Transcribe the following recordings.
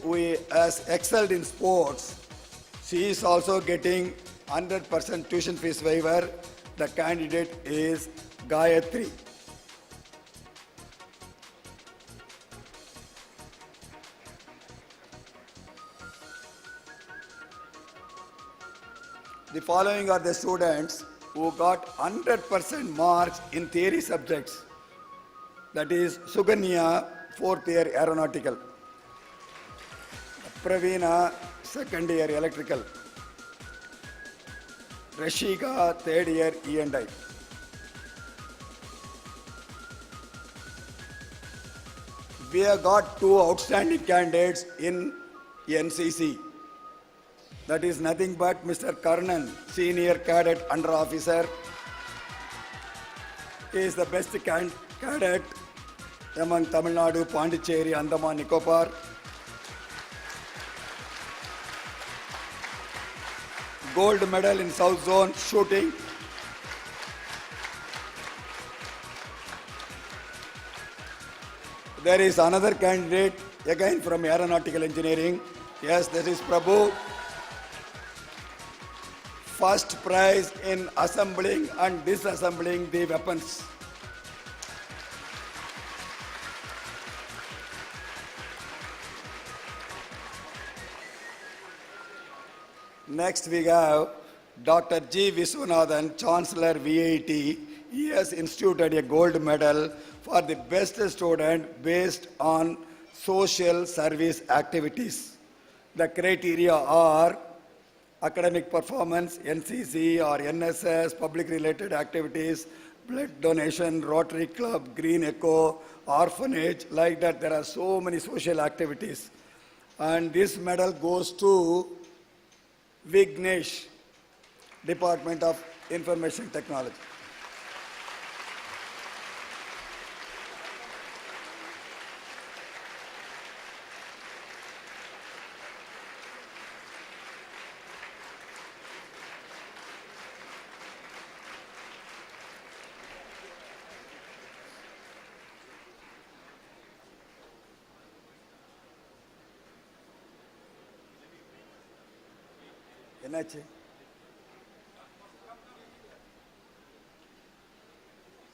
who has excelled in sports, she is also getting 100% tuition fees waiver. The candidate is Gayatri. The following are the students who got 100% marks in theory subjects. That is Suganya, 4th year aeronautical. Praveena, 2nd year electrical. Rashika, 3rd year E&I. We have got 2 outstanding candidates in NCC. That is nothing but Mr. Karnan, senior cadet under officer. He is the best cadet among Tamil Nadu, Pondicherry, Andaman, Nicobar. Gold medal in South Zone shooting. There is another candidate again from aeronautical engineering. Yes, that is Prabhu. First prize in assembling and disassembling the weapons. Next we have Dr. G. Viswanathan, Chancellor VIT. He has instituted a gold medal for the best student based on social service activities. The criteria are academic performance, NCC or NSS, public related activities, blood donation, Rotary Club, Green Echo, orphanage, like that. There are so many social activities. And this medal goes to Vignesh, Department of Information Technology.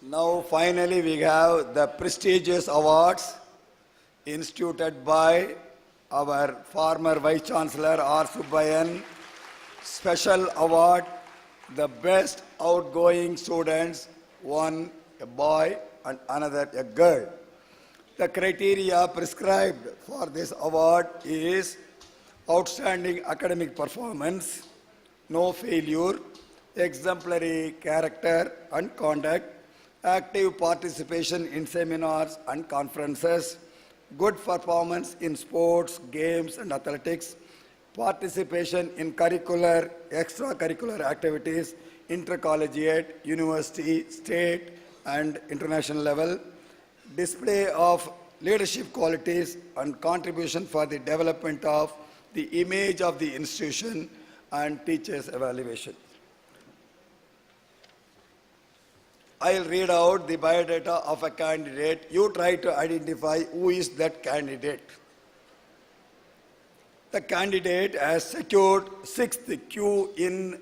Now finally we have the prestigious awards instituted by our former Vice Chancellor R. Subbayan. Special award, the best outgoing students, one a boy and another a girl. The criteria prescribed for this award is outstanding academic performance, no failure, exemplary character and conduct, active participation in seminars and conferences, good performance in sports, games and athletics, participation in curricular, extracurricular activities, intercollegiate, university, state and international level, display of leadership qualities and contribution for the development of the image of the institution and teachers' evaluation. I'll read out the biodata of a candidate. You try to identify who is that candidate. The candidate has secured 6th Q in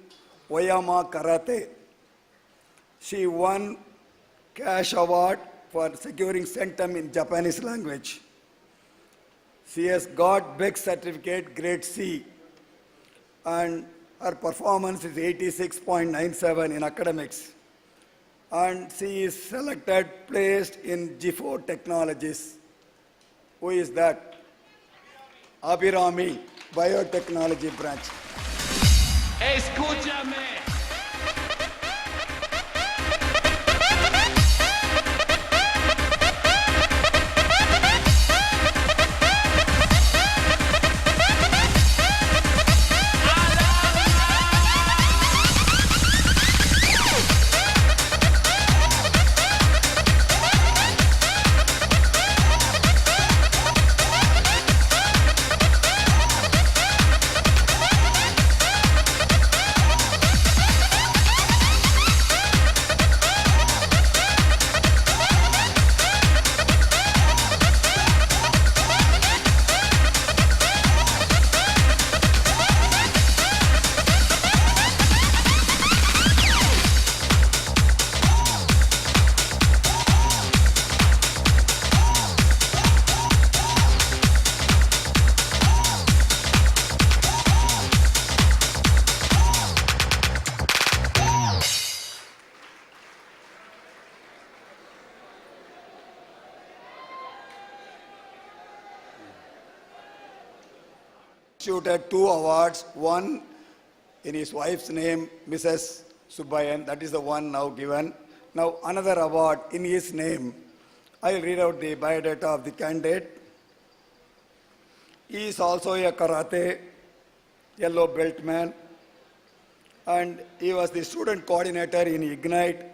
Oyama Karate. She won cash award for securing centum in Japanese language. She has got BEC certificate grade C and her performance is 86.97 in academics. And she is selected, placed in G4 Technologies. Who is that? Abhirami, Biotechnology branch. Escúchame. instituted 2 awards, one in his wife's name, Mrs. Subbayan, that is the one now given. Now another award in his name. I'll read out the biodata of the candidate. He is also a karate yellow belt man, and he was the student coordinator in Ignite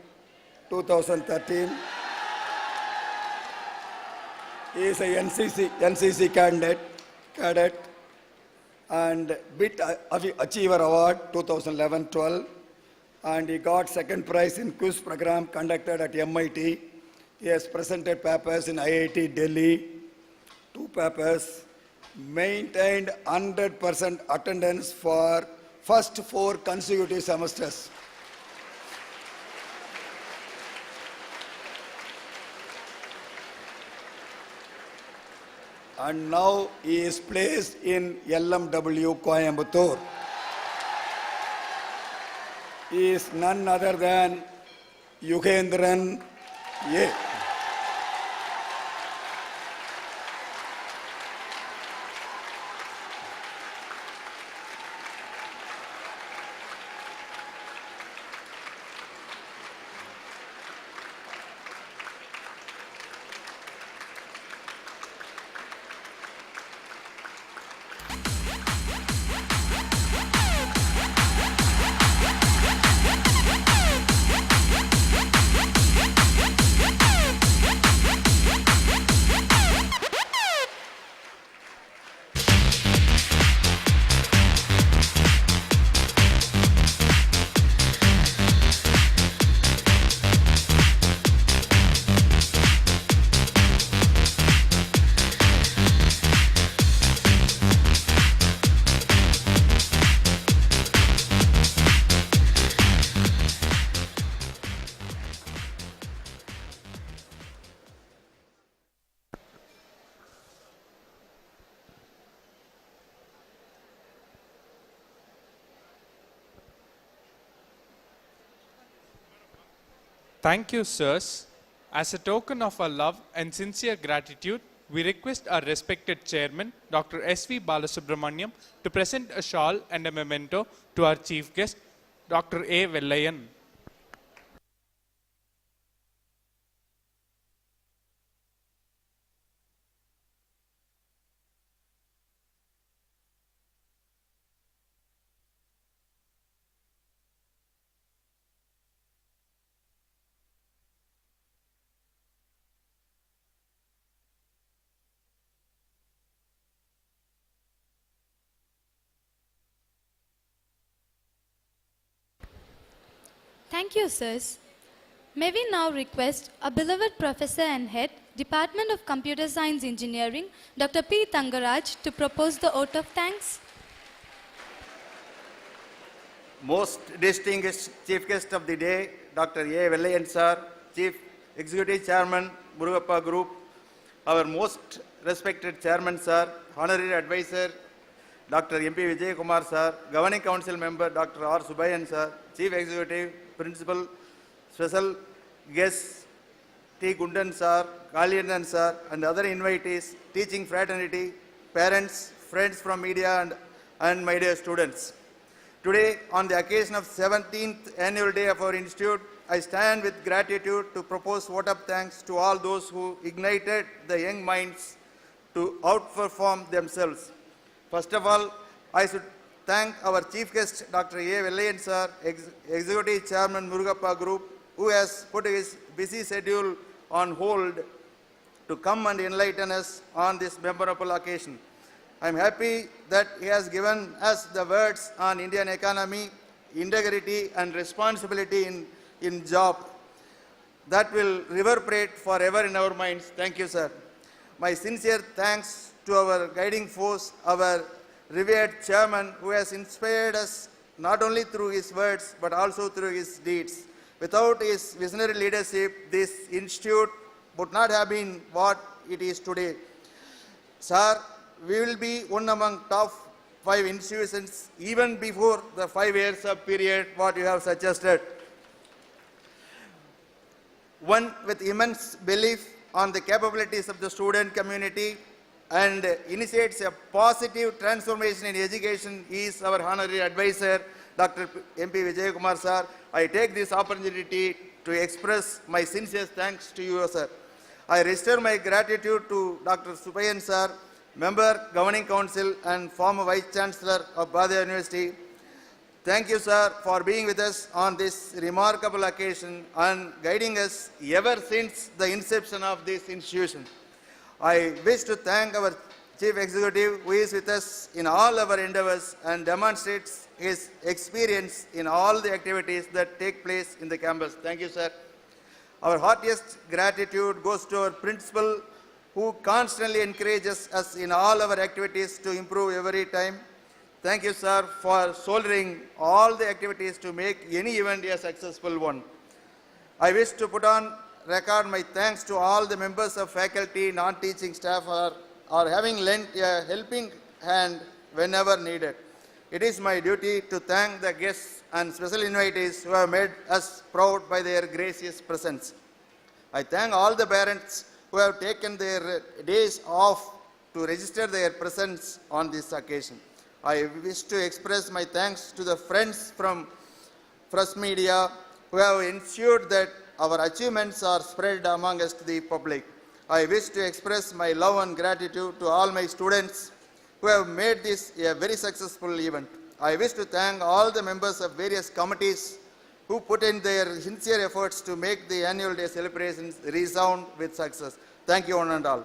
2013. He is a NCC cadet and BIT Achiever Award 2011-12, and he got second prize in quiz program conducted at MIT. He has presented papers in IIT Delhi, 2 papers, maintained 100% attendance for first 4 consecutive semesters. And now he is placed in LMW Coimbatore. He is none other than Yugendran A. Thank you, sirs. As a token of our love and sincere gratitude, we request our respected chairman, Dr. S.V. Balasubramaniam, to present a shawl and a memento to our chief guest, Dr. A. Vellayan. Thank you, sirs. May we now request our beloved Professor and Head, Department of Computer Science Engineering, Dr. P. Tangaraj, to propose the vote of thanks. Most distinguished Chief Guest of the day, Dr. A. Vellayan Sir, Chief Executive Chairman, Murugappa Group, our most respected Chairman Sir, Honorary Advisor, Dr. M.P. Vijay Kumar Sir, Governing Council Member, Dr. R. Subbayan Sir, Chief Executive, Principal, Special Guests, T. Gundan Sir, Kaliyandan Sir, and other invitees, teaching fraternity, parents, friends from media, and my dear students. Today, on the occasion of 17th annual day of our institute, I stand with gratitude to propose vote of thanks to all those who ignited the young minds to outperform themselves. First of all, I should thank our chief guest, Dr. A. Vellayan Sir, Executive Chairman, Murugappa Group, who has put his busy schedule on hold to come and enlighten us on this memorable occasion. I am happy that he has given us the words on Indian economy, integrity and responsibility in job that will reverberate forever in our minds. Thank you, sir. My sincere thanks to our guiding force, our revered chairman, who has inspired us not only through his words but also through his deeds. Without his visionary leadership, this institute would not have been what it is today. Sir, we will be one among top 5 institutions even before the 5 years of period what you have suggested. One with immense belief on the capabilities of the student community and initiates a positive transformation in education is our honorary advisor, Dr. M.P. Vijayakumar sir. I take this opportunity to express my sincere thanks to you, sir. I register my gratitude to Dr. Subayan sir, Member, Governing Council and former Vice Chancellor of Badya University. Thank you, sir, for being with us on this remarkable occasion and guiding us ever since the inception of this institution. I wish to thank our Chief Executive who is with us in all our endeavors and demonstrates his experience in all the activities that take place in the campus. Thank you, sir. Our heartiest gratitude goes to our principal who constantly encourages us in all our activities to improve every time. Thank you, sir, for shouldering all the activities to make any event a successful one. I wish to put on record my thanks to all the members of faculty, non-teaching staff are having lent a helping hand whenever needed. It is my duty to thank the guests and special invitees who have made us proud by their gracious presence. I thank all the parents who have taken their days off to register their presence on this occasion. I wish to express my thanks to the friends from Fresh Media who have ensured that our achievements are spread amongst the public. I wish to express my love and gratitude to all my students who have made this a very successful event. I wish to thank all the members of various committees who put in their sincere efforts to make the annual day celebrations resound with success. Thank you, one and all.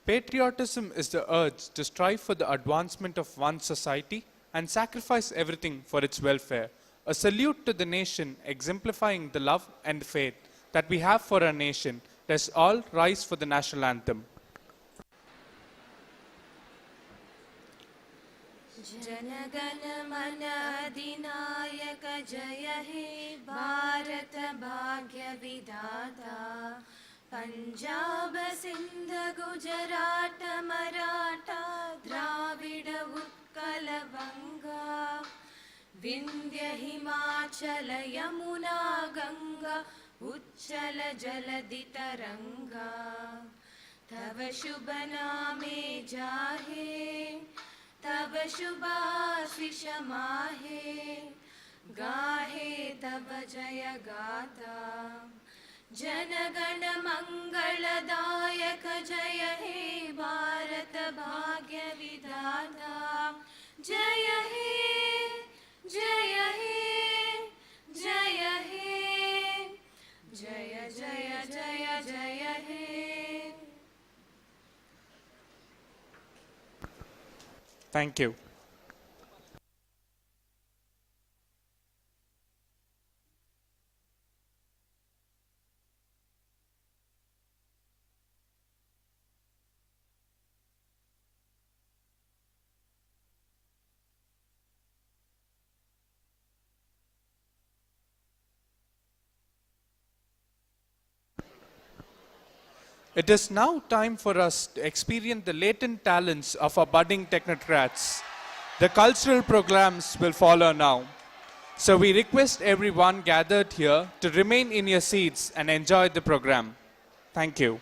Patriotism is the urge to strive for the advancement of one's society and sacrifice everything for its welfare. A salute to the nation exemplifying the love and faith that we have for our nation. Let's all rise for the national anthem. जनगण मन अधिनायक जय हे भारत भाग्य विधाता पंजाब सिंध गुजरात मराठा द्राविड उत्कल बंगा विंध्य हिमाचल यमुना गंगा उच्चल जलधि तरंगा तव शुभ नामे जाहे तब शुभाशिष माहे गाहे तब जय गाथा जनगण मंगलदायक जय हे भारत भाग्य विधाता जय हे जय हे जय हे जय जय जय जय हे. Thank you. It is now time for us to experience the latent talents of our budding technocrats. The cultural programs will follow now. So we request everyone gathered here to remain in your seats and enjoy the program. Thank you.